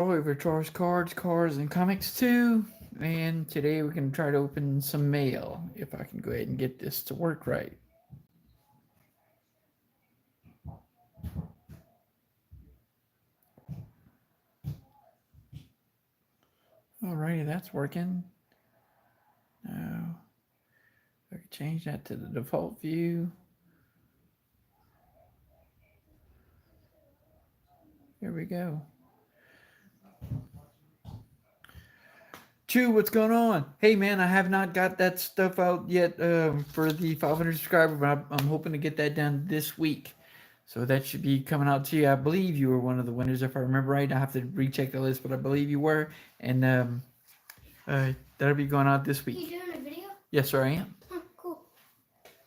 Over Charles Cards, Cars, and Comics 2. And today we're going to try to open some mail. If I can go ahead and get this to work right. Alrighty, that's working. Now, I can change that to the default view. Here we go. Chew, what's going on? Hey man, I have not got that stuff out yet for the 500 subscriber, but I'm hoping to get that done this week. So that should be coming out to you. I believe you were one of the winners, if I remember right. I have to recheck the list, but I believe you were, and that'll be going out this You week. doing a video? Yes, sir, I am. Oh, cool.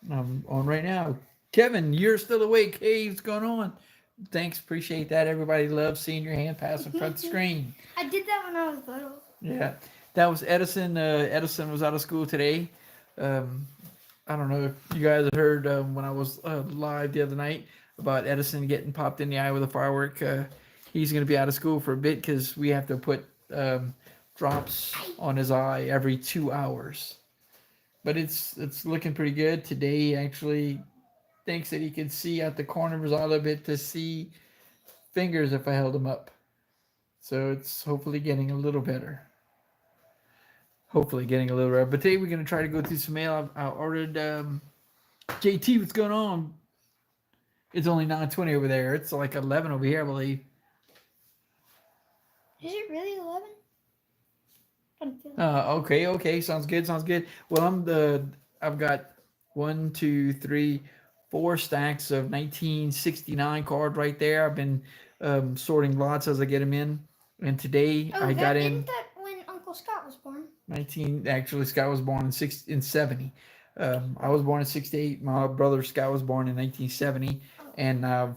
I'm on right now. Kevin, you're still awake. Hey, what's going on? Thanks, appreciate that. Everybody loves seeing your hand pass in front of the screen. I did that when I was little. Yeah, that was Edison. Edison was out of school today. I don't know if you guys heard when I was live the other night about Edison getting popped in the eye with a firework. He's going to be out of school for a bit because we have to put drops on his eye every 2 hours. But it's looking pretty good. Today he actually thinks that he can see out the corner of his eye a little bit to see fingers if I held him up. So it's hopefully getting a little better. Hopefully getting a little better. But today we're going to try to go through some mail. I ordered JT, what's going on? It's only 9:20 over there. It's like 11 over here, I believe. Is it really 11? Okay. Sounds good. Well, I've got 1, 2, 3, 4 stacks of 1969 card right there. I've been sorting lots as I get them in. And today I got in. Isn't that when Uncle Scott was born? 19. Actually, Scott was born in 70. I was born in 68. My brother Scott was born in 1970, and I've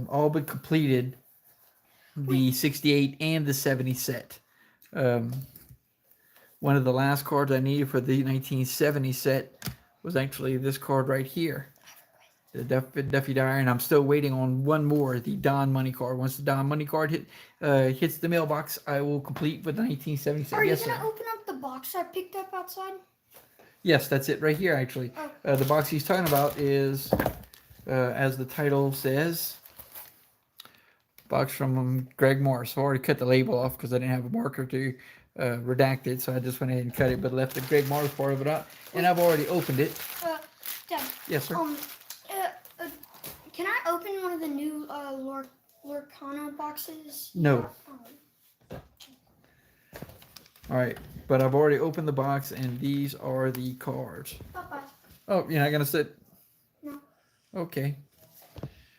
all but completed the 68 and the 70 set. One of the last cards I needed for the 1970 set was actually this card right here, the Duffy Dyer, and I'm still waiting on one more, the Don Money card. Once the Don Money card hits the mailbox, I will complete with the 1977. Are you Yes, going to sir. open up the box I picked up outside? Yes, that's it right here, actually. Oh. The box he's talking about is, as the title says, box from Greg Morris. I already cut the label off because I didn't have a marker to redact it, so I just went ahead and cut it, but left the Greg Morris part of it out. And I've already opened it. Dad. Yes, sir. Can I open one of the new Lorcana boxes? No. All right, but I've already opened the box, and these are the cards. Bye-bye. Oh, you're not gonna sit? No. Okay.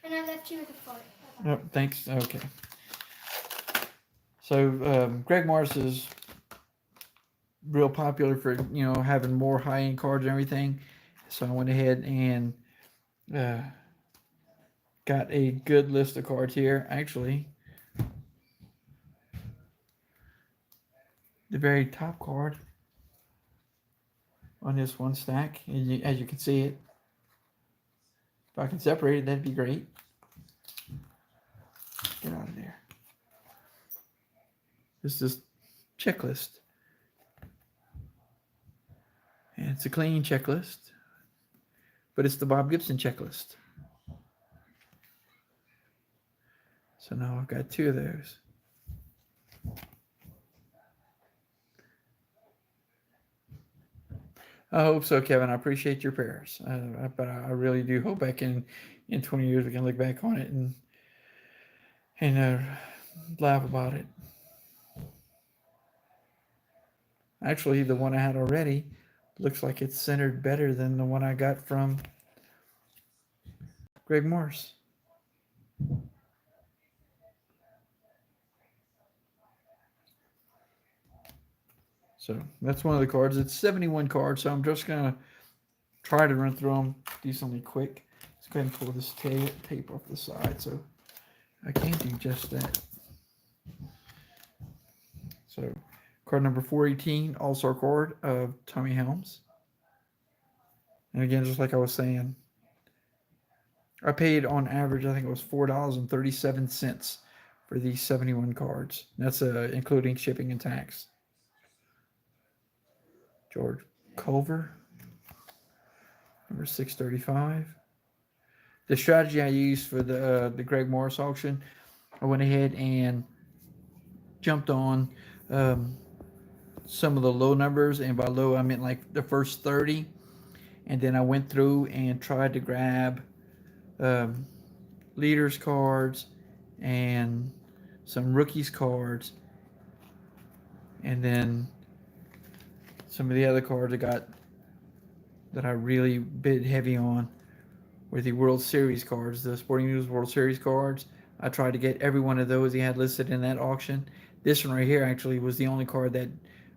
And I left you with a fart. Oh, thanks. Okay. So Greg Morris is real popular for having more high-end cards and everything. So I went ahead and got a good list of cards here. Actually, the very top card on this one stack, as you can see it. If I can separate it, that'd be great. Get out of there. This is checklist. And it's a clean checklist, but it's the Bob Gibson checklist. So now I've got 2 of those. I hope so, Kevin. I appreciate your prayers. But I really do hope I can, in 20 years, we can look back on it and laugh about it. Actually, the one I had already looks like it's centered better than the one I got from Greg Morris. So that's one of the cards. It's 71 cards, so I'm just going to try to run through them decently quick. Let's go ahead and pull this tape off the side so I can do just that. So card number 418, All-Star card of Tommy Helms. And again, just like I was saying, I paid on average, I think it was $4.37 for these 71 cards. That's including shipping and tax. George Culver, number 635. The strategy I used for the Greg Morris auction, I went ahead and jumped on some of the low numbers, and by low I meant like the first 30, and then I went through and tried to grab um, leaders cards and some rookies cards, and then some of the other cards that I really bid heavy on were the World Series cards, the Sporting News World Series cards. I tried to get every one of those he had listed in that auction. This one right here actually was the only card that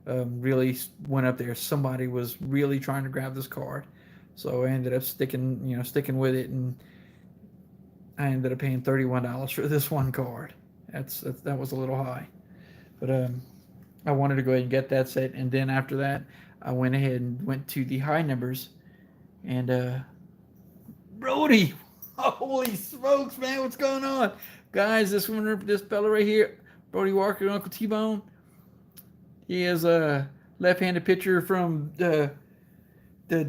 really went up there. Somebody was really trying to grab this card, so I ended up sticking with it, and I ended up paying $31 for this one card. That was a little high, but I wanted to go ahead and get that set, and then after that, I went ahead and went to the high numbers, and Brody, holy smokes, man, what's going on, guys? This fella right here, Brody Walker, Uncle T-Bone. He is a left-handed pitcher from the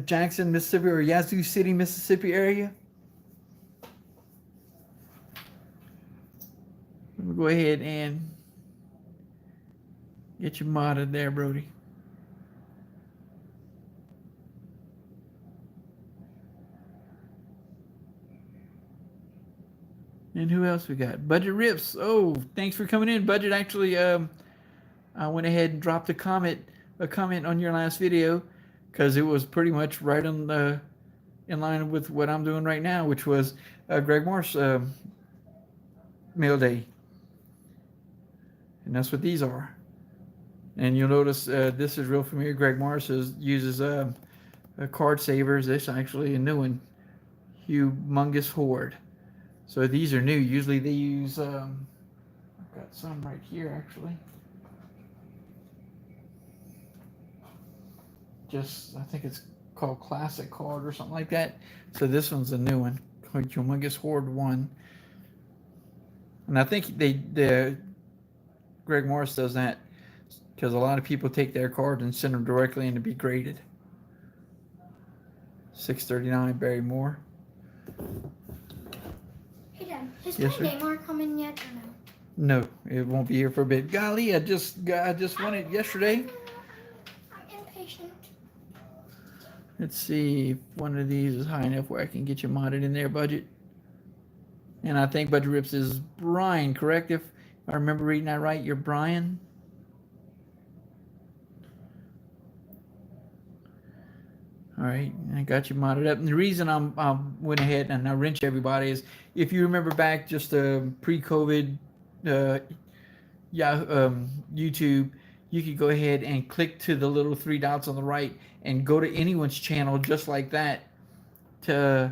Jackson, Mississippi, or Yazoo City, Mississippi area. Let me go ahead and get you modded there, Brody. And who else we got? Budget Rips. Oh, thanks for coming in, Budget. Actually, I went ahead and dropped a comment on your last video because it was pretty much right on in line with what I'm doing right now, which was Greg Morse Mailday, and that's what these are. And you'll notice this is real familiar. Greg Morris uses card savers. This is actually a new one, Humongous Horde. So these are new. Usually they use, I've got some right here actually. I think it's called Classic Card or something like that. So this one's a new one, called Humongous Horde 1. And I think Greg Morris does that because a lot of people take their card and send them directly in to be graded. 639 Barry Moore. Hey Dad, is Yes, Mailday Monday coming yet or no? No, it won't be here for a bit. Golly, I just won it yesterday. I'm impatient. Let's see if one of these is high enough where I can get you modded in there, Budget. And I think Budget Rips is Brian, correct? If I remember reading that right, you're Brian. All right, I got you modded up. And the reason I went ahead and I wrench everybody is if you remember back just pre-COVID, YouTube, you could go ahead and click to the little three dots on the right and go to anyone's channel just like that to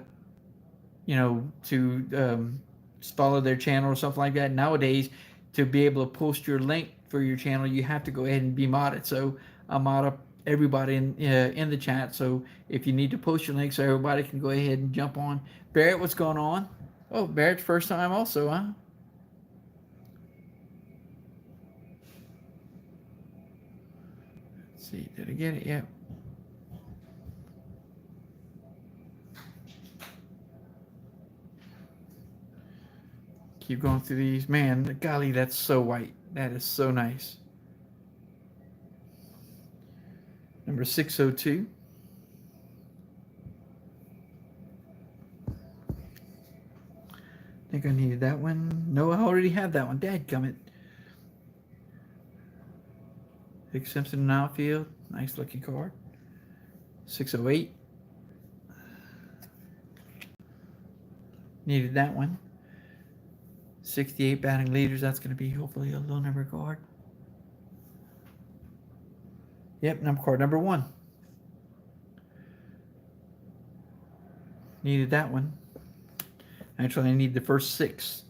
follow their channel or something like that. Nowadays, to be able to post your link for your channel, you have to go ahead and be modded. So I mod up everybody in the chat. So if you need to post your link so everybody can go ahead and jump on. Barrett, what's going on? Oh, Barrett's first time also, huh? Let's see, did I get it? Yeah. Keep going through these. Man, golly, that's so white. That is so nice. Number 602. I think I needed that one. No, I already have that one. Dadgummit. Vic Simpson in outfield. Nice looking card. 608. Needed that one. 68 batting leaders. That's going to be hopefully a low number card. Yep, number card number 1. Needed that one. Actually, I need the first 6.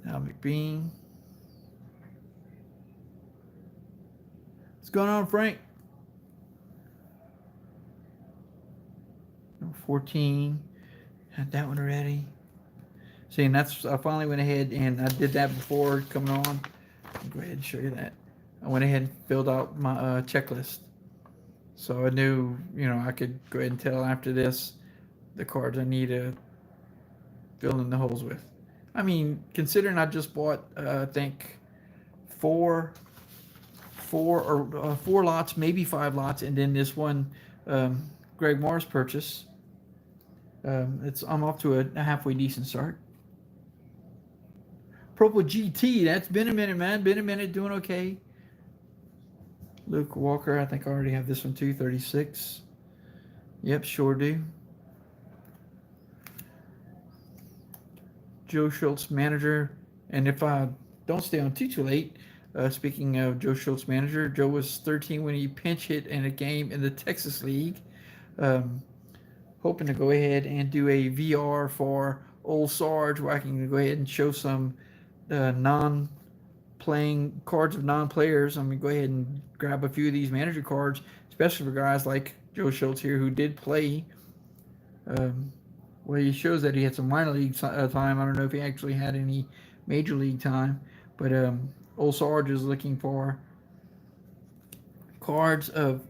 Al McBean. What's going on, Frank? Number 14. Had that one already. See, and that's I finally went ahead and I did that before coming on. I'll go ahead and show you that. I went ahead and filled out my checklist, so I knew I could go ahead and tell after this the cards I need to fill in the holes with. I mean, considering I just bought I think four, four lots, maybe 5 lots, and then this one, um, Greg Morris purchase. I'm off to a halfway decent start. Purple GT, that's been a minute, man. Been a minute, doing okay. Luke Walker, I think I already have this one too, 36. Yep, sure do. Joe Schultz, manager. And if I don't stay on too late, speaking of Joe Schultz, manager, Joe was 13 when he pinch hit in a game in the Texas League. Hoping to go ahead and do a VR for Old Sarge where I can go ahead and show some non-playing cards of non-players. I'm going to go ahead and grab a few of these manager cards, especially for guys like Joe Schultz here who did play. Well, he shows that he had some minor league time. I don't know if he actually had any major league time. But Old Sarge is looking for cards of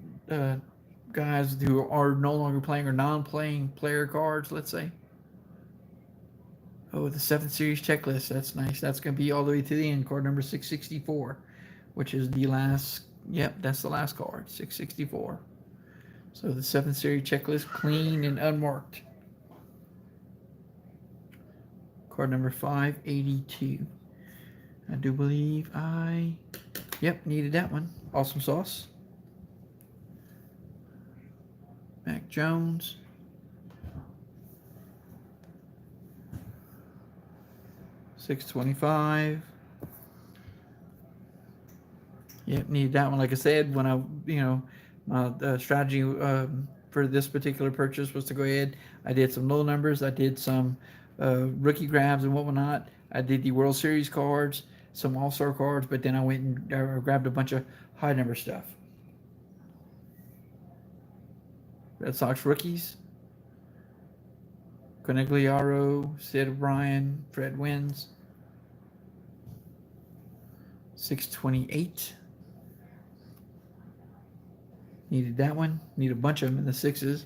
guys who are no longer playing or non-playing player cards, let's say. Oh, the 7th Series checklist. That's nice. That's going to be all the way to the end. Card number 664, which is the last. Yep, that's the last card, 664. So the 7th Series checklist, clean and unmarked. Card number 582. I do believe yep, needed that one. Awesome sauce. Mac Jones. $6.25. Yep, needed that one. Like I said, when my strategy for this particular purchase was to go ahead. I did some low numbers. I did some rookie grabs and whatnot. I did the World Series cards, some All-Star cards, but then I went and grabbed a bunch of high number stuff. Red Sox rookies. Conigliaro, Sid O'Brien, Fred Wins. 628. Needed that one. Need a bunch of them in the 6s.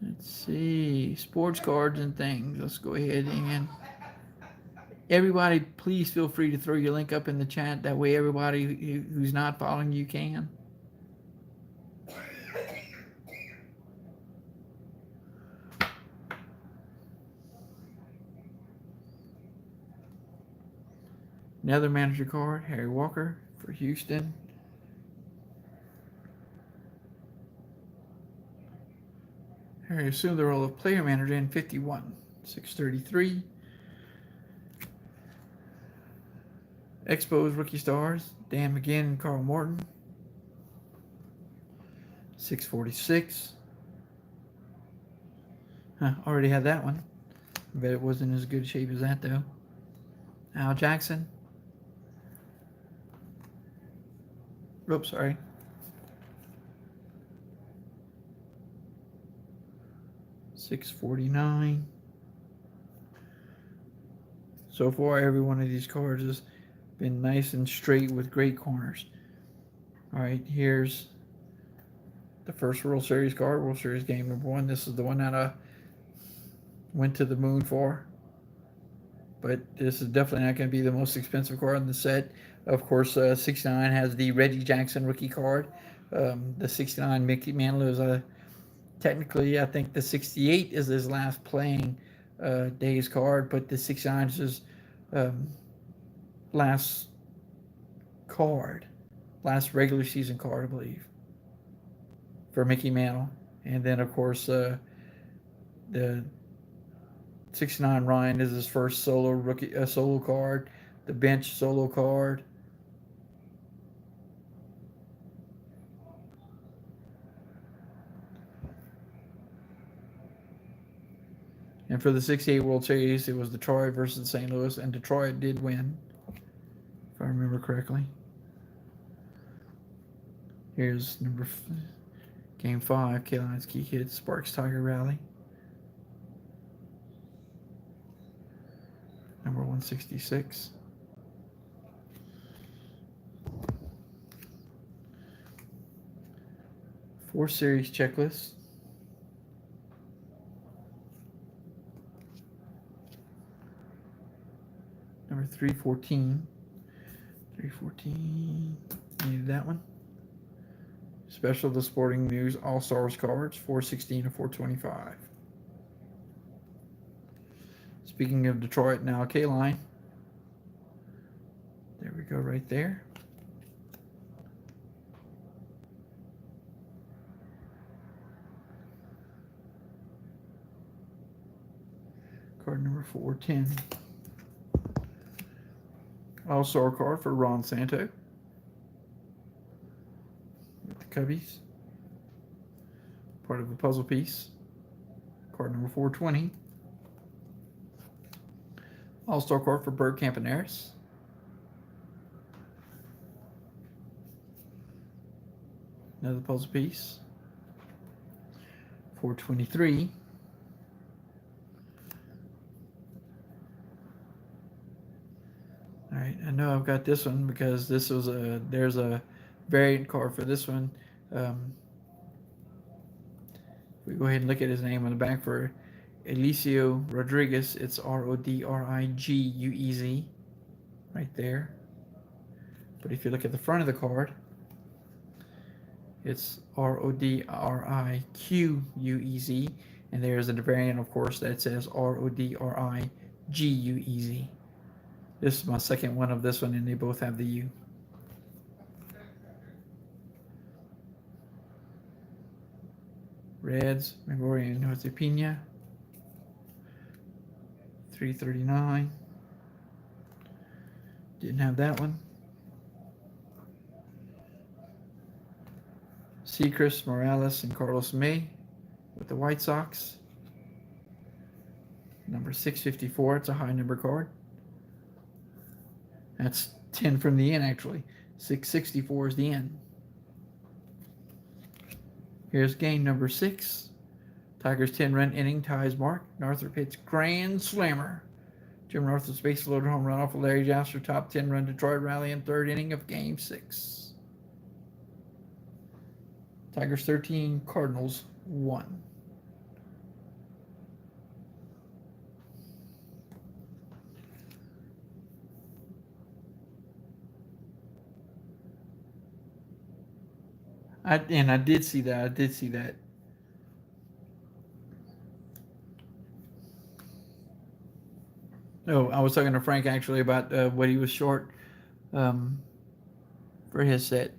Let's see. Sports cards and things. Let's go ahead and everybody, please feel free to throw your link up in the chat. That way everybody who's not following you can. Another manager card, Harry Walker for Houston. Harry assumed the role of player manager in 51. 633. Expos rookie stars, Dan McGinn and Carl Morton. 646. Already had that one. I bet it wasn't as good shape as that though. Al Jackson. Oops, sorry. $6.49. So far, every one of these cards has been nice and straight with great corners. All right, here's the first World Series card, World Series game number 1. This is the one that I went to the moon for. But this is definitely not going to be the most expensive card in the set. Of course, 69 has the Reggie Jackson rookie card. The 69 Mickey Mantle is technically, I think the 68 is his last playing days card, but the 69 is his last card, last regular season card, I believe, for Mickey Mantle. And then, of course, the 69 Ryan is his first solo rookie solo card, the bench solo card. And for the 68 World Series, it was Detroit versus St. Louis, and Detroit did win, if I remember correctly. Here's Game 5, K-Line's key hit, Sparks Tiger Rally. 166. Four series checklist. Number 314. 314. Needed that one. Special the Sporting News All Stars cards, 416 to 425. Speaking of Detroit, now K-Line. There we go, right there. Card number 410. All-Star card for Ron Santo. With the Cubbies. Part of the puzzle piece. Card number 420. All-Star card for Bert Campaneris. Another puzzle piece. 423. All right, I know I've got this one because this was there's a variant card for this one. We go ahead and look at his name on the back for Elicio Rodriguez. It's Rodriguez, right there. But if you look at the front of the card, it's Rodriquez, and there's a variant, of course, that says Rodriguez. This is my second one of this one, and they both have the U. Reds, Memoria and Jose Pina. 339. Didn't have that one. Sechrist, Morales, and Carlos May with the White Sox. Number 654. It's a high number card. That's 10 from the end, actually. 664 is the end. Here's game number 6. Tigers 10-run inning ties mark. Northrup hits grand slammer. Jim Northrup's base loaded home run off of Larry Jasper. Top 10-run Detroit rally in third inning of game 6. Tigers 13, Cardinals 1. I did see that. Oh, I was talking to Frank actually about what he was short for his set.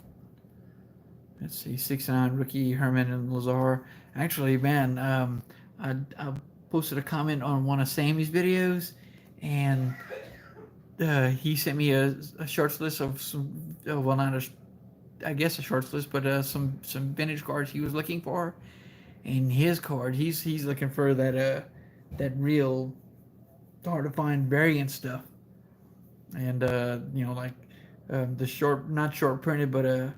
Let's see, 6'9" rookie Herman and Lazar. Actually, man, I posted a comment on one of Sammy's videos, and he sent me a shorts list of some, well, not a, I guess a shorts list, but some vintage cards he was looking for. And his card, he's looking for that real hard to find variant stuff. And you know, like the short, not short printed, but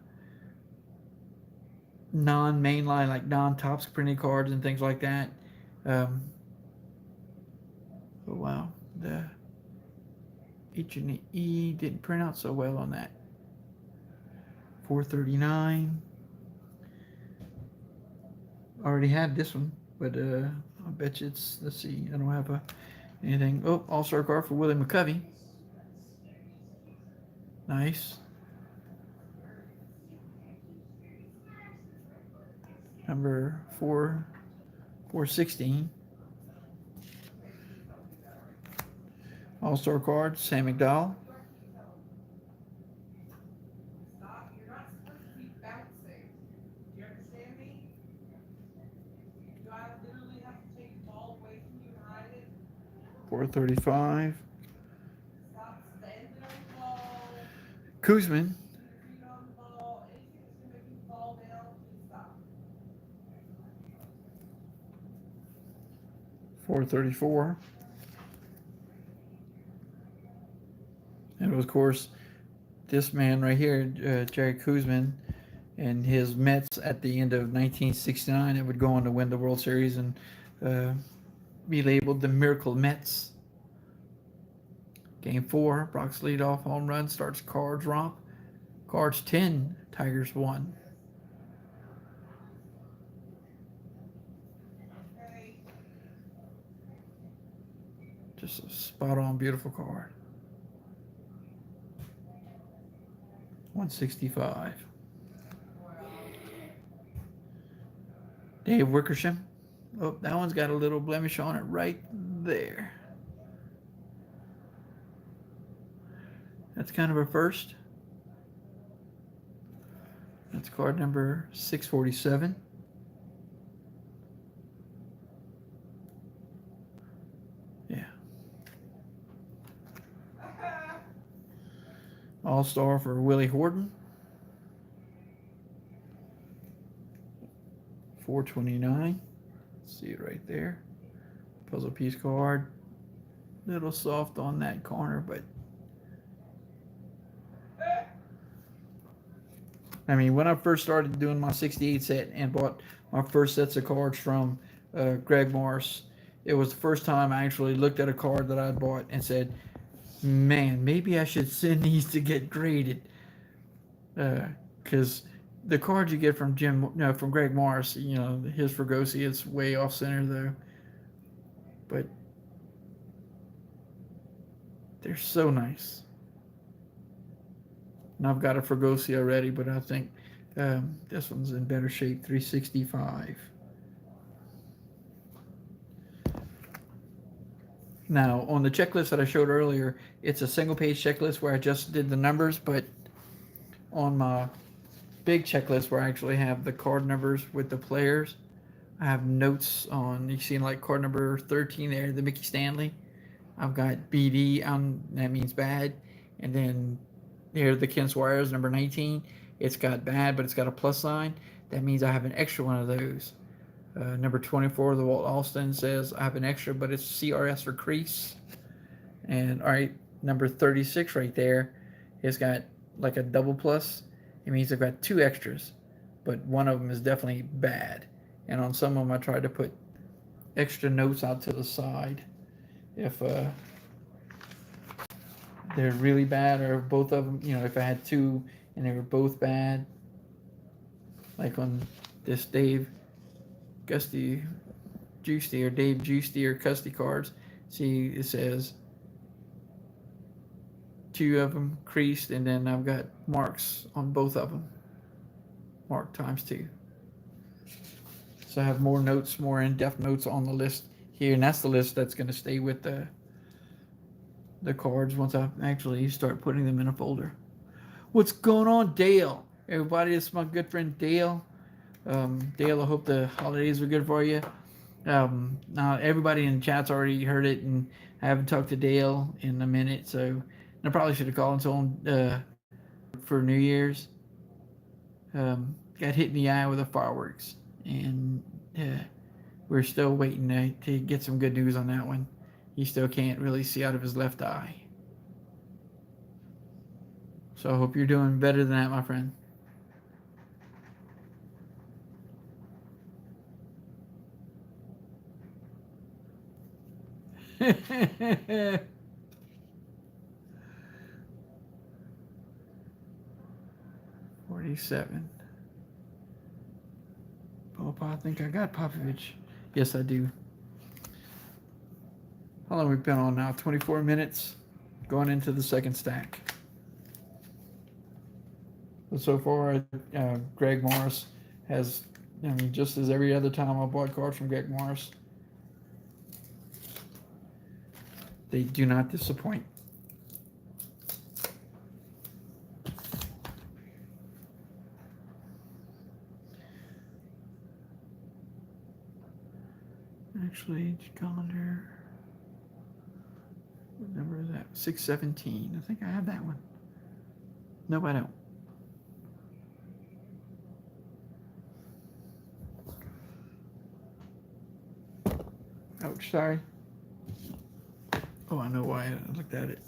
non-mainline, like non-tops printed cards and things like that. Oh wow, the H and the E didn't print out so well on that. 439. Already had this one, but I bet you it's, let's see, I don't have anything. Oh, all-star card for Willie McCovey. Nice. Number 416. All-star card, Sam McDowell. You're not supposed to be bouncing. You understand me? Do I literally have to take the ball away from you and hide it? 435. Stop standing on the ball. Kuzman. Feet on the ball. Anything that's gonna make you fall down, please stop. 434. And of course, this man right here, Jerry Kuzman, and his Mets at the end of 1969, that would go on to win the World Series and be labeled the Miracle Mets. Game 4, Brock's leadoff home run starts Cards romp. Cards 10, Tigers 1. Okay. Just a spot on, beautiful card. 165. Dave Wickersham. Oh, that one's got a little blemish on it right there. That's kind of a first. That's card number 647. Yeah. All-star for Willie Horton. 429. See it right there. Puzzle piece card. Little soft on that corner, but I mean, when I first started doing my 68 set and bought my first sets of cards from Greg Morris, it was the first time I actually looked at a card that I had bought and said, man, maybe I should send these to get graded. Because the cards you get from from Greg Morris, you know, his Fregosi, it's way off center though. But they're so nice. And I've got a Fregosi already, but I think this one's in better shape, 365. Now, on the checklist that I showed earlier, it's a single-page checklist where I just did the numbers, but on my big checklist where I actually have the card numbers with the players, I have notes on, you see like card number 13 there, the Mickey Stanley. I've got BD on, that means bad. And then here, the Ken Swires, number 19. It's got bad, but it's got a plus sign. That means I have an extra one of those. Number 24, the Walt Alston says I have an extra, but it's CRS for crease. And all right, number 36 right there has got like a double plus. It means I've got 2 extras, but one of them is definitely bad. And on some of them, I tried to put extra notes out to the side if they're really bad, or both of them, you know, if I had 2 and they were both bad, like on this Dave Gusty Juicy or Dave Juicy or Custy cards, see it says 2 of them creased, and then I've got marks on both of them, mark times 2. So I have more notes, more in-depth notes on the list here, and that's the list that's going to stay with the cards once I actually start putting them in a folder. What's going on, Dale? Everybody, it's my good friend Dale. Dale, I hope the holidays are good for you. Now everybody in the chat's already heard it, and I haven't talked to Dale in a minute, so I probably should have called and told him for New Year's. Got hit in the eye with the fireworks, and we're still waiting to get some good news on that one. He still can't really see out of his left eye. So I hope you're doing better than that, my friend. $47. Popa, I think I got Popovich. Yes, I do. How long have we been on now? 24 minutes. Going into the second stack. So far, Greg Morris has, I mean, just as every other time I bought cards from Greg Morris, they do not disappoint. Actually, calendar. What number is that? 617. I think I have that one. No, I don't. Ouch, sorry. Oh, I know why I looked at it.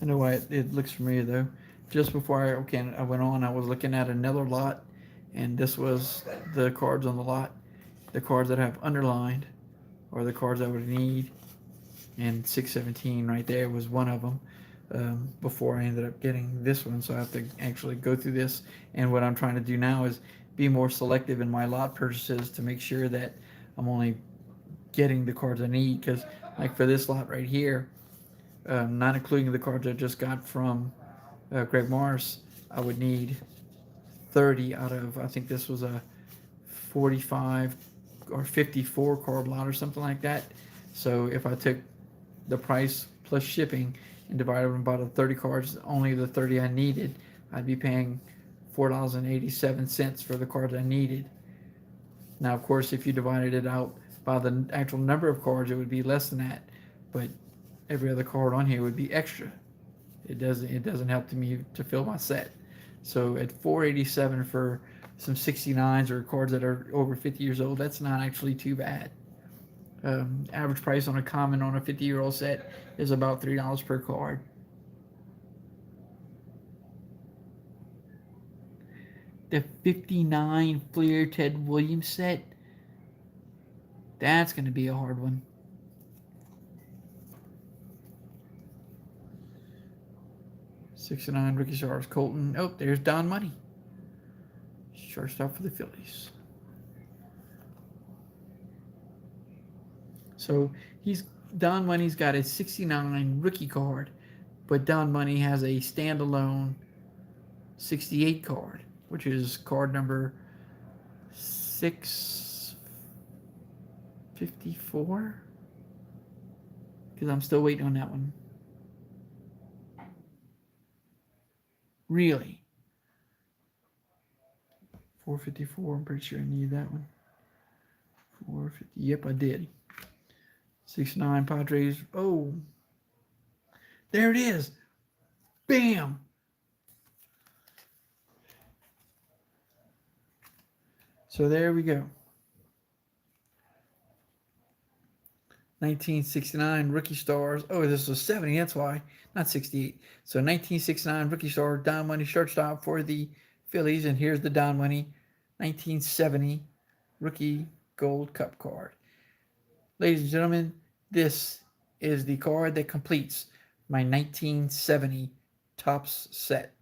I know why it looks familiar though. Just before I went on, I was looking at another lot, and this was the cards on the lot. The cards that I have underlined, or the cards I would need. and 617 right there was one of them. Before I ended up getting this one, so I have to actually go through this. And what I'm trying to do now is be more selective in my lot purchases to make sure that I'm only getting the cards I need. Because like for this lot right here, not including the cards I just got from Greg Morris, I would need 30 out of, I think this was a 45 or 54 card lot or something like that. So if I took the price plus shipping and divided them by the 30 cards, only the 30 I needed, I'd be paying $4.87 for the cards I needed. Now, of course, if you divided it out by the actual number of cards, it would be less than that. But every other card on here would be extra. It doesn't help me to fill my set. So at 487 for some 69s or cards that are over 50 years old, that's not actually too bad. Average price on a common on a 50-year-old set is about $3 per card. The 59 Fleer Ted Williams set, that's going to be a hard one. 69 Ricky Stars Colton. Oh, there's Don Money. Shortstop for the Phillies. So Don Money's got a 69 rookie card, but Don Money has a standalone 68 card, which is card number 654. Because I'm still waiting on that one. Really? 454. I'm pretty sure I need that one. 450. Yep, I did. 69 Padres. Oh, there it is. Bam. So there we go. 1969 Rookie Stars. Oh, this was 70. That's why. Not 68. So 1969 Rookie Star Don Money shortstop for the Phillies. And here's the Don Money 1970 Rookie Gold Cup card. Ladies and gentlemen, this is the card that completes my 1970 Topps set.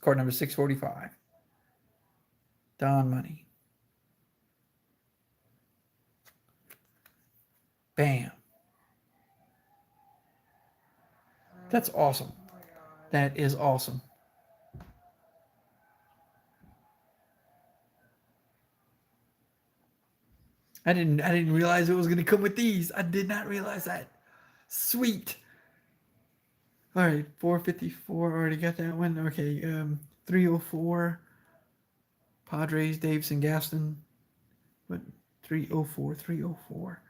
Card number 645. Don Money. Bam. That's awesome. That is awesome. I didn't realize it was going to come with these. I did not realize that. Sweet. All right, 454. Already got that one. Okay, 304. Padres, Davidson, Gaston. What? 304, 304,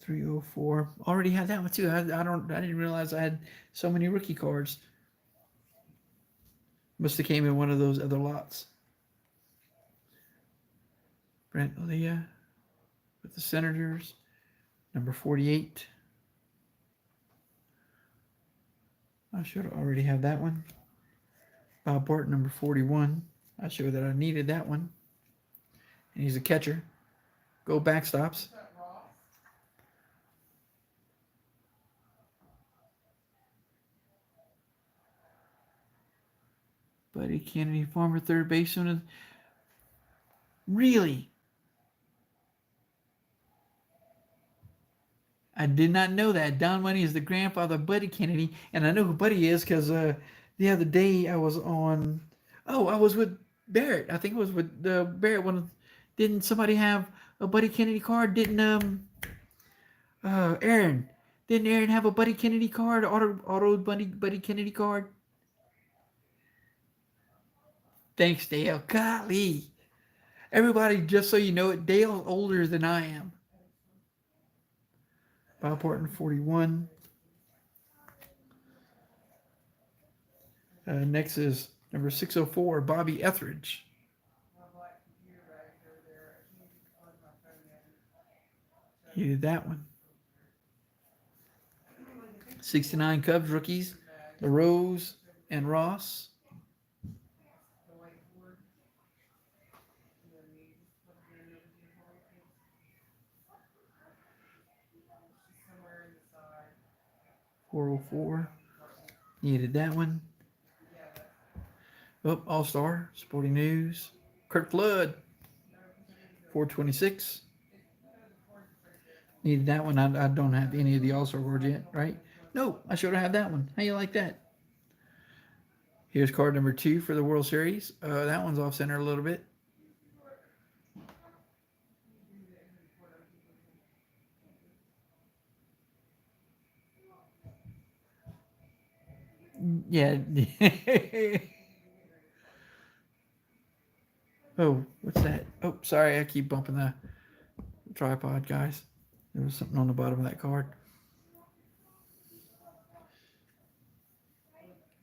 304. Already had that one too. I didn't realize I had so many rookie cards. Must have came in one of those other lots. Brent Leah with the Senators, number 48. I should already have that one. Bob Barton, number 41. I showed that I needed that one. And he's a catcher. Go backstops. Buddy Kennedy, former third baseman. Really? I did not know that. Don Money is the grandfather of Buddy Kennedy. And I know who Buddy is because the other day I was on... Oh, I was with Barrett. I think it was with Barrett. Didn't somebody have a Buddy Kennedy card? Didn't Aaron? Didn't Aaron have a Buddy Kennedy card? Auto Buddy Kennedy card? Thanks, Dale. Golly. Everybody, just so you know it, Dale's older than I am. Bob Horton, 41. Next is number 604, Bobby Etheridge. He did that one. 69 Cubs rookies, LaRose and Ross. 404. Needed that one. Oh, All Star, Sporting News. Kurt Flood, 426. Needed that one. I don't have any of the All Star cards yet, right? No, I should have that one. How you like that? Here's card number 2 for the World Series. That one's off center a little bit. Yeah. Oh, what's that? Oh, sorry, I keep bumping the tripod, guys. There was something on the bottom of that card.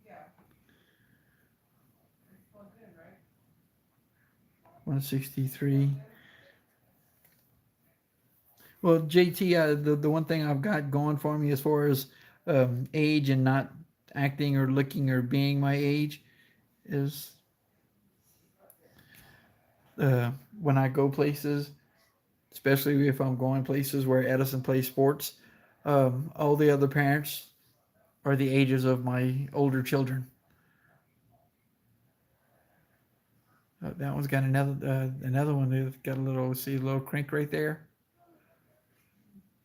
Yeah. It's plugged in, right? 163. Well, JT, the one thing I've got going for me as far as age and not acting or looking or being my age is when I go places, especially if I'm going places where Edison plays sports, all the other parents are the ages of my older children. That one's got another one that's got a little, see a little crink right there.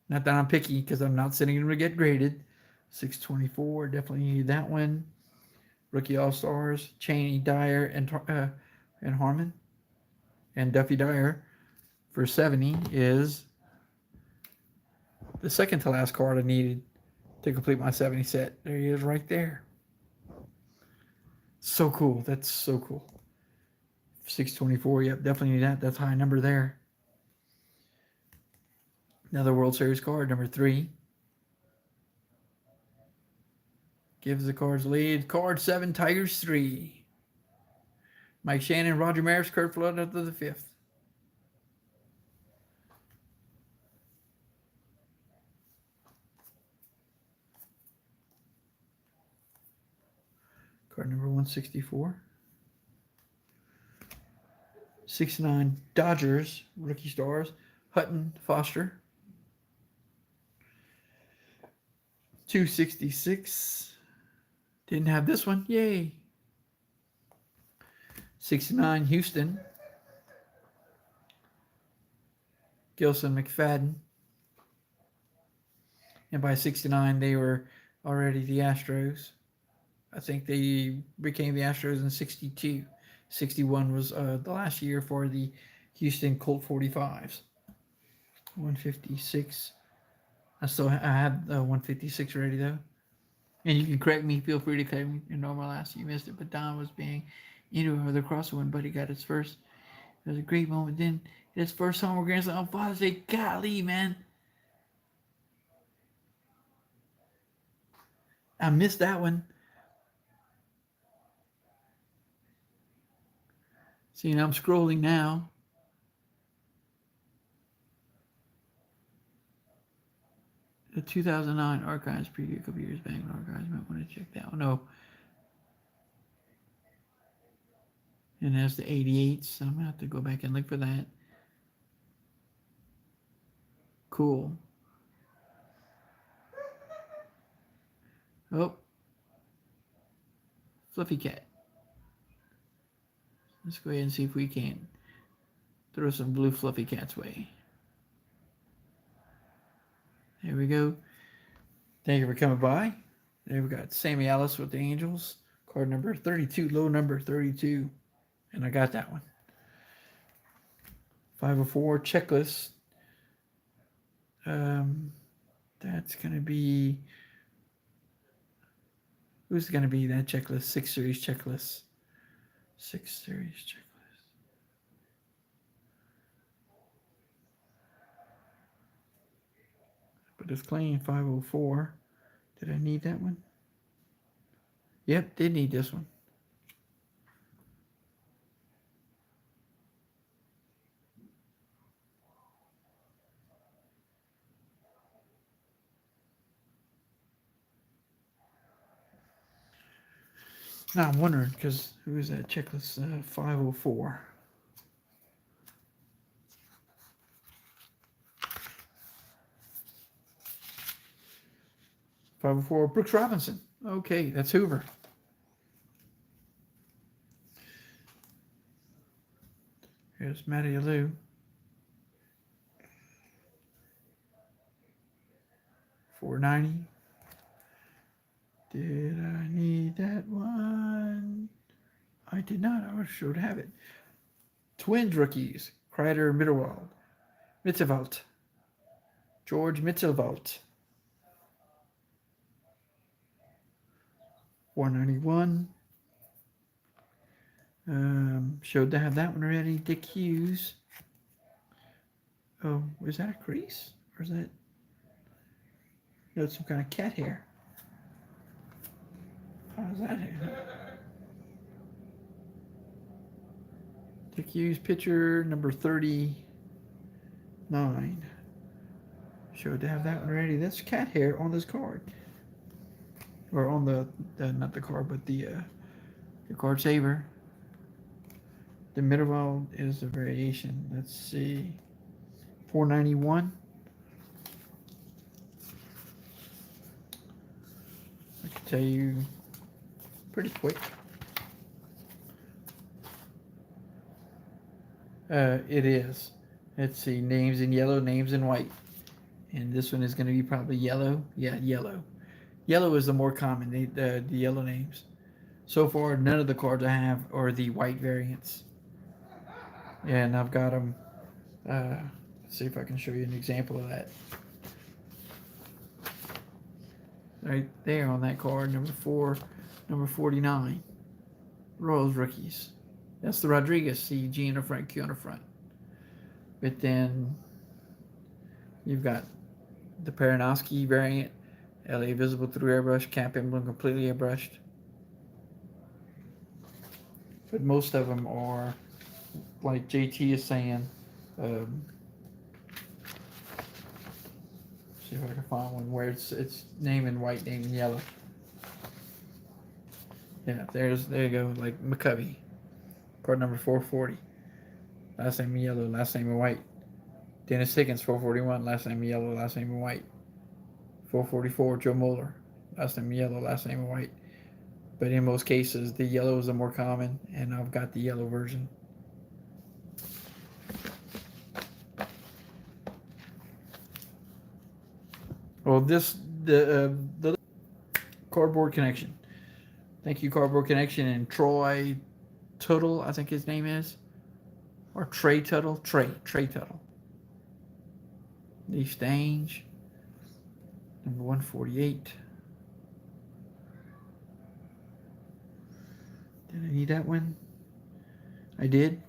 Not that I'm picky because I'm not sitting to get graded. 624, definitely need that one. Rookie All Stars, Cheney, Dyer, and Harmon, and Duffy Dyer for 70 is the second to last card I needed to complete my 70 set. There he is, right there. So cool. That's so cool. 624. Yep, definitely need that. That's a high number there. Another World Series card, number 3. Gives the cards lead. Card 7, Tigers 3. Mike Shannon, Roger Maris, Kurt Flood up to the 5th. Card number 164. 69 Dodgers, rookie stars. Hutton, Foster. 266. Didn't have this one. Yay. 69 Houston. Gilson, McFadden. And by 69, they were already the Astros. I think they became the Astros in 62. 61 was the last year for the Houston Colt 45s. 156. I have 156 ready though. And you can correct me. Feel free to correct me. Your normal last you missed it, but Don was being into the crosser when Buddy got his first. It was a great moment. Then his first home grand slam on Father's Day. Golly, man. I missed that one. See, now I'm scrolling now. The 2009 Archives preview a couple years back. Archives might want to check that one. Oh. And that's the 88s. So I'm going to have to go back and look for that. Cool. Oh. Fluffy cat. Let's go ahead and see if we can throw some blue fluffy cats way. There we go. Thank you for coming by. There we got Sammy Ellis with the Angels. Card number 32, low number 32. And I got that one. 504 checklist. That's going to be... Who's going to be that checklist? 6 series checklist. 6 series checklist. But it's clean 504. Did I need that one? Yep, did need this one. Now I'm wondering, because who is that checklist? 504. 504, Brooks Robinson. Okay, that's Hoover. Here's Matty Alou. 490. Did I need that one? I did not. I was sure to have it. Twins rookies. Kreider, Mitterwald. George Mitterwald. 491. Showed to have that one already. Dick Hughes. Oh, is that a crease? Or is that... No, it's some kind of cat hair. How's that hair? Dick Hughes pitcher, number 39. Showed to have that one already. That's cat hair on this card. Or on the not the card, but the card saver. The Mitterwald is a variation. Let's see. 491. I can tell you pretty quick. It is. Let's see. Names in yellow, names in white. And this one is going to be probably yellow. Yeah, yellow. Yellow is the more common, the yellow names. So far, none of the cards I have are the white variants. And I've got them. Let's see if I can show you an example of that. Right there on that card, number 4, number 49. Royals rookies. That's the Rodriguez. See G in the front, Q on the front. But then you've got the Peranowski variant. LA visible through airbrush, cap emblem completely airbrushed. But most of them are, like JT is saying, see if I can find one where it's name in white, name in yellow. Yeah, there you go, like McCovey. Card number 440. Last name in yellow, last name in white. Dennis Higgins, 441, last name in yellow, last name in white. 444, Joe Mueller, last name in yellow, last name in white. But in most cases, the yellow is the more common, and I've got the yellow version. Well, the Cardboard Connection. Thank you, Cardboard Connection, and Troy Tuttle, I think his name is. Or Trey Tuttle. Trey Tuttle. Lee Stange. Number 148. Did I need that one? I did.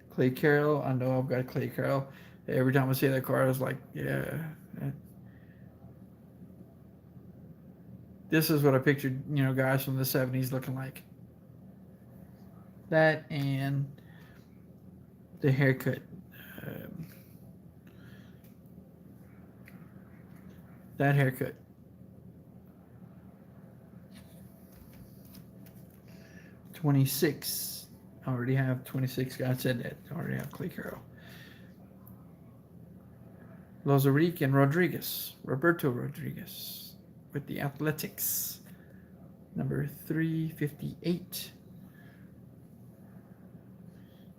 Clay Carroll. I know I've got Clay Carroll. Every time I see that card, I was like, yeah. This is what I pictured, guys from the 70s looking like. That and the haircut. That haircut. $26. I already have 26. God said that. I already have Clay Carroll. Lozeric and Roberto Rodriguez with the Athletics. Number 358.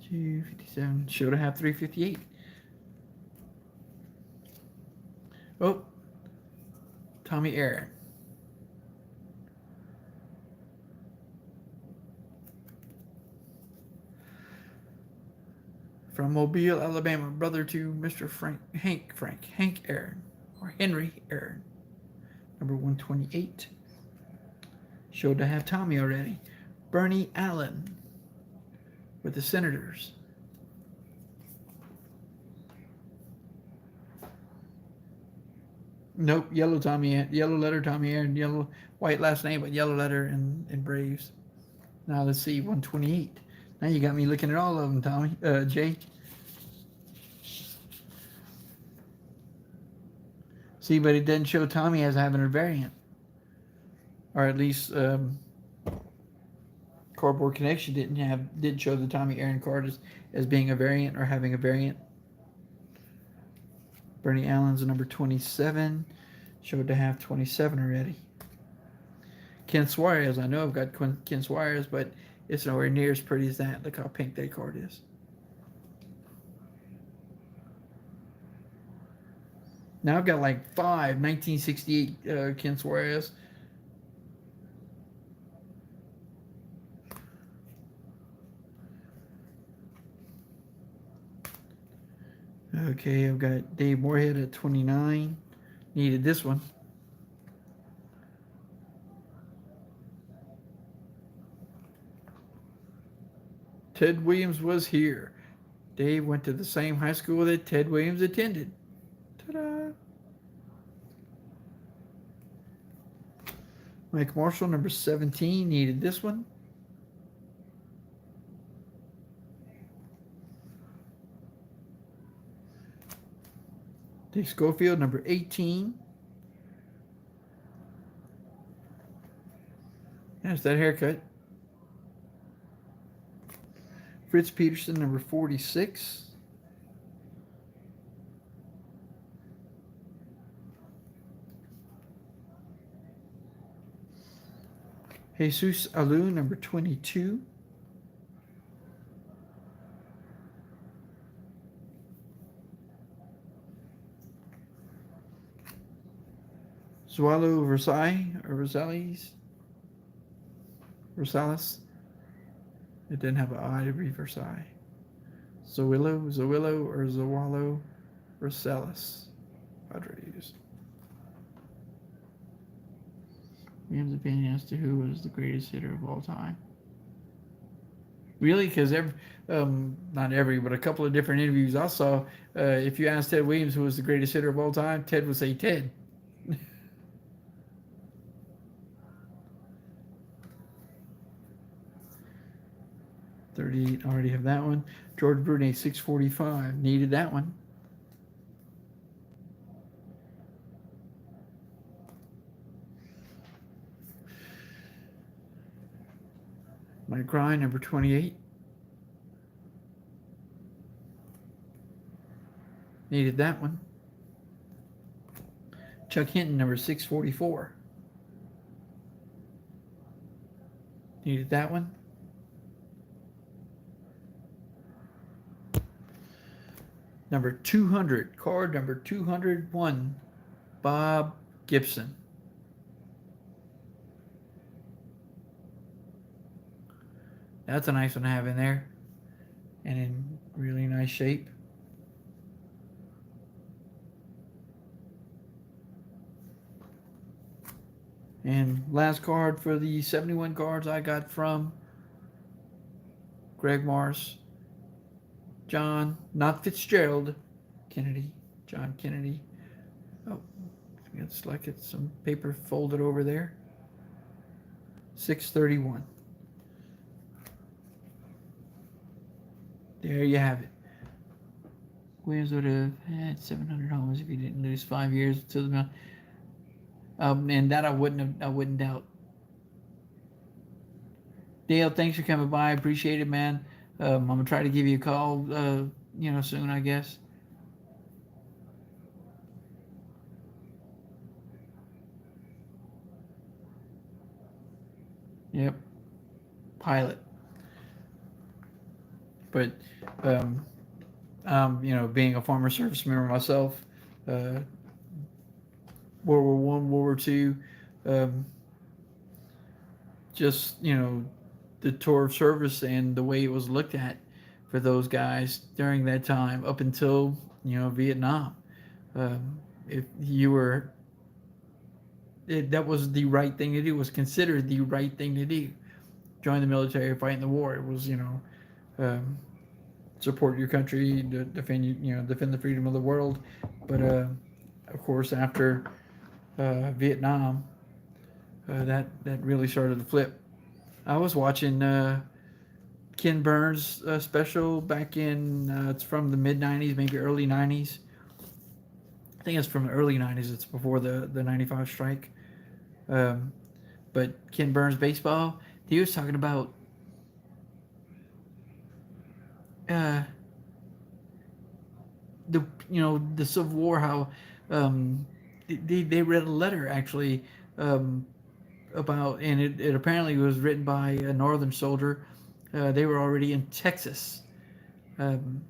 257. Should have 358. Oh. Tommy Aaron. From Mobile, Alabama, brother to Mr. Hank Aaron, or Henry Aaron. Number 128. Showed to have Tommy already. Bernie Allen with the Senators. Nope, yellow letter Tommy Aaron, yellow, white last name, but yellow letter in Braves. Now let's see, 128. Now you got me looking at all of them, Tommy, Jay. See, but it doesn't show Tommy as having a variant. Or at least Cardboard Connection didn't show the Tommy Aaron card as being a variant or having a variant. Bernie Allen's number 27. Showed to have 27 already. Ken Suarez, I know I've got Ken Suarez, but it's nowhere near as pretty as that. Look how pink that card is. Now I've got like 1968 Ken Suarez. Okay, I've got Dave Moorhead at 29. Needed this one. Ted Williams was here. Dave went to the same high school that Ted Williams attended. Ta-da! Mike Marshall, number 17, needed this one. Dave Schofield, number 18. There's that haircut. Fritz Peterson, number 46. Jesus Alou, number 22. Zualo Rosales. It didn't have an I to be Versailles. Zawillo, or Zawalo Rosales. Padres. Williams' opinion as to who was the greatest hitter of all time. Really, because not every, but a couple of different interviews I saw, if you asked Ted Williams who was the greatest hitter of all time, Ted would say Ted. $38, already have that one. George Brunei, 645, needed that one. Mike Ryan, number 28. Needed that one. Chuck Hinton, number 644. Needed that one. Number 200, card number 201, Bob Gibson. That's a nice one to have in there. And in really nice shape. And last card for the 71 cards I got from Greg Morris. John, not Fitzgerald, Kennedy. John Kennedy. Oh, it's like it's some paper folded over there. 631. There you have it. Williams would have had 700 homers if he didn't lose 5 years to the and that I wouldn't doubt. Dale, thanks for coming by. I appreciate it, man. I'm gonna try to give you a call, soon, I guess. Yep. Pilot. But, being a former service member myself, World War I, World War II, just, the tour of service and the way it was looked at for those guys during that time up until, Vietnam. If you were, that was the right thing to do, was considered the right thing to do. Join the military, fight in the war. It was, support your country, defend the freedom of the world. But of course, after Vietnam, that really started to flip. I was watching Ken Burns' special back in, it's from the mid 90s, maybe early 90s. I think it's from the early 90s. It's before the 95 strike. But Ken Burns baseball, he was talking about the Civil War, how they read a letter actually um, about, and it apparently was written by a northern soldier. They were already in Texas, um,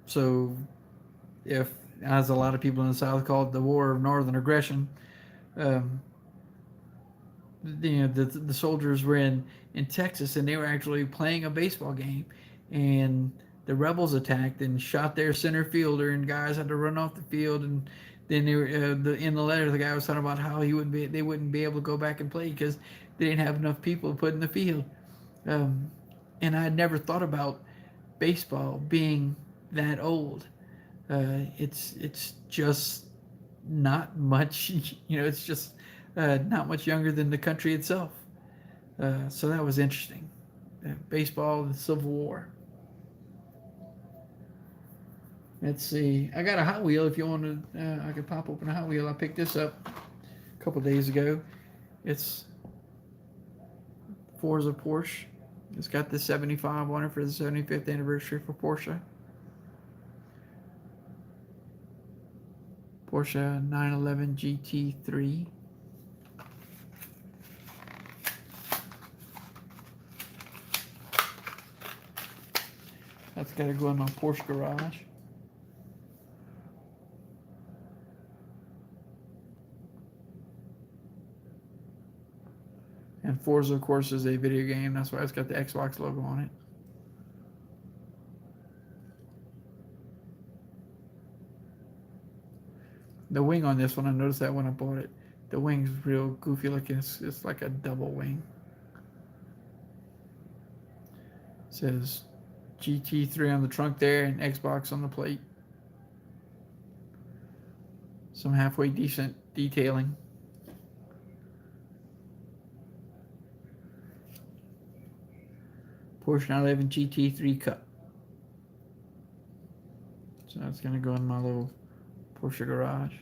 so if, as a lot of people in the South call it, the War of Northern Aggression, um, the soldiers were in Texas, and they were actually playing a baseball game, and the rebels attacked and shot their center fielder, and guys had to run off the field. And then they were, in the letter, the guy was talking about how they wouldn't be able to go back and play because they didn't have enough people to put in the field. Um, and I had never thought about baseball being that old. It's just not much. It's just not much younger than the country itself. So that was interesting. Baseball, the Civil War. Let's see. I got a Hot Wheel. If you want to, I could pop open a Hot Wheel. I picked this up a couple days ago. It's Forza Porsche. It's got the 75 on it for the 75th anniversary for Porsche. Porsche 911 GT3. That's got to go in my Porsche garage. And Forza, of course, is a video game. That's why it's got the Xbox logo on it. The wing on this one, I noticed that when I bought it. The wing's real goofy looking. It's like a double wing. It says GT3 on the trunk there and Xbox on the plate. Some halfway decent detailing. Porsche 911 GT3 Cup. So that's going to go in my little Porsche garage.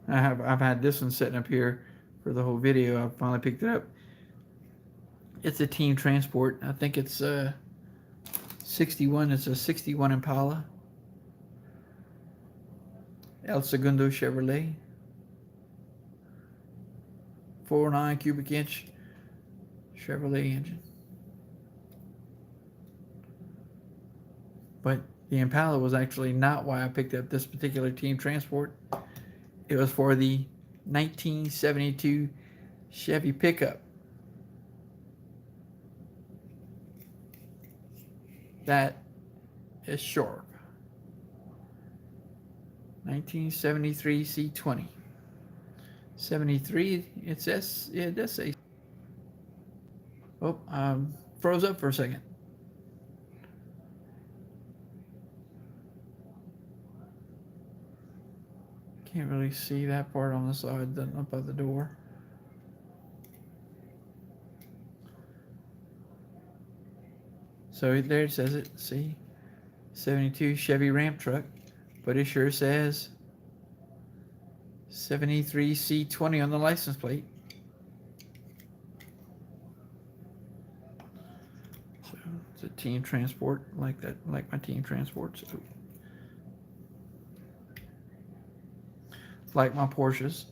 I've had this one sitting up here for the whole video. I finally picked it up. It's a team transport. I think it's 61. It's a 61 Impala. El Segundo Chevrolet. 4.9 cubic inch Chevrolet engine. But the Impala was actually not why I picked up this particular team transport. It was for the 1972 Chevy pickup. That is sharp. 1973 C20. 73, it says, yeah, it does say. Oh, froze up for a second. Can't really see that part on the side up by the door. So there it says it, see? 72 Chevy Ramp truck, but it sure says 73 C20 on the license plate. So it's a team transport, like that, like my team transports. Like my Porsches.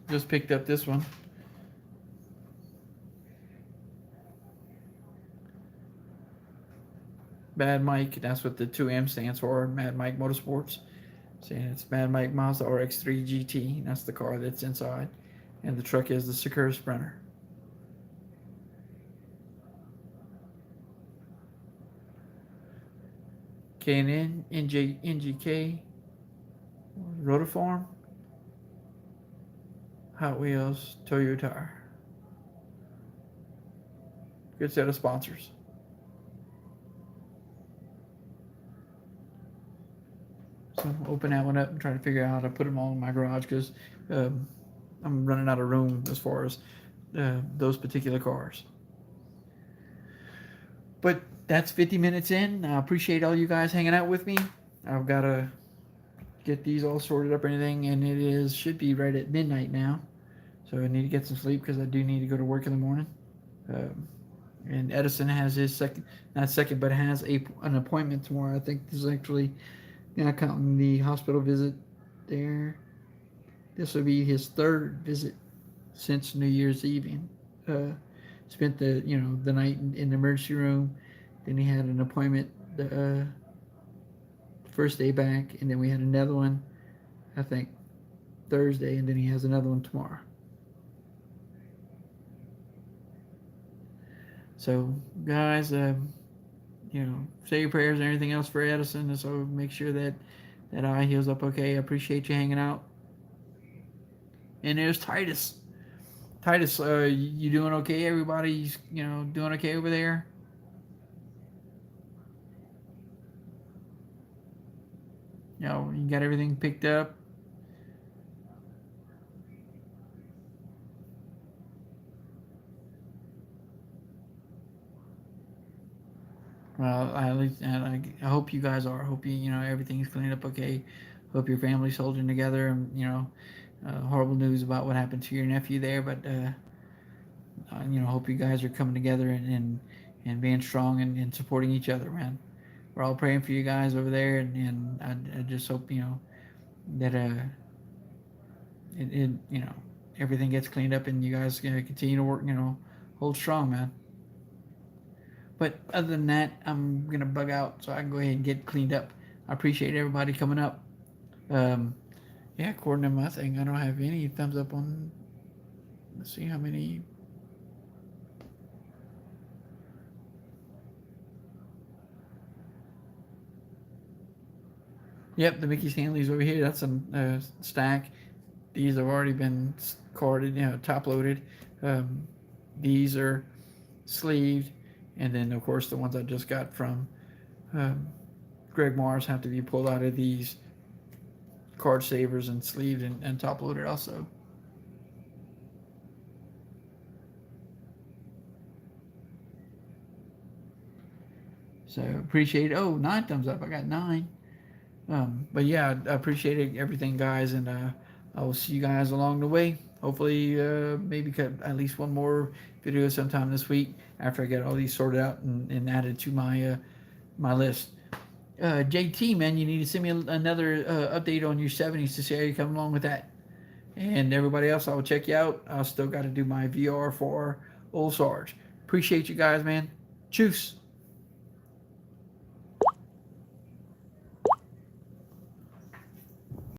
Just picked up this one. Mad Mike, that's what the 2M stands for, Mad Mike Motorsports. Saying it's Mad Mike Mazda RX-3 GT. That's the car that's inside. And the truck is the Sakura Sprinter. K&N, NGK, Rotiform, Hot Wheels, Toyo Tire. Good set of sponsors. So open that one up and try to figure out how to put them all in my garage because I'm running out of room as far as those particular cars. But that's 50 minutes in. I appreciate all you guys hanging out with me. I've got to get these all sorted up and everything, and it should be right at midnight now. So I need to get some sleep because I do need to go to work in the morning. And Edison has his has an appointment tomorrow. I think this is actually Not counting the hospital visit there. This will be his third visit since New Year's Eve. Uh, Spent the night in the emergency room. Then he had an appointment the first day back, and then we had another one, I think Thursday, and then he has another one tomorrow. So, guys, say your prayers and everything else for Edison, and so make sure that eye heals up okay. I appreciate you hanging out. And there's Titus. Titus, you doing okay? Everybody's doing okay over there. You got everything picked up. Well, at least I hope you guys are. I hope everything's cleaned up okay. Hope your family's holding together. And horrible news about what happened to your nephew there, but hope you guys are coming together and being strong and supporting each other, man. We're all praying for you guys over there, and I just hope that everything gets cleaned up and you guys continue to work, hold strong, man. But other than that, I'm gonna bug out so I can go ahead and get cleaned up. I appreciate everybody coming up. Yeah, according to my thing, I don't have any thumbs up on. Let's see how many. Yep, the Mickey Stanley's over here. That's a stack. These have already been carded, top loaded. These are sleeved, and then of course the ones I just got from Greg Mars have to be pulled out of these card savers and sleeved and top loaded also. So appreciate it. Oh, 9 thumbs up. I got 9. But yeah, I appreciate everything, guys, and I will see you guys along the way. Hopefully, maybe cut at least one more video sometime this week after I get all these sorted out and added to my list. JT, man, you need to send me another update on your 70s to see how you come along with that. And everybody else, I will check you out. I still got to do my VR for Old Sarge. Appreciate you guys, man. Choose.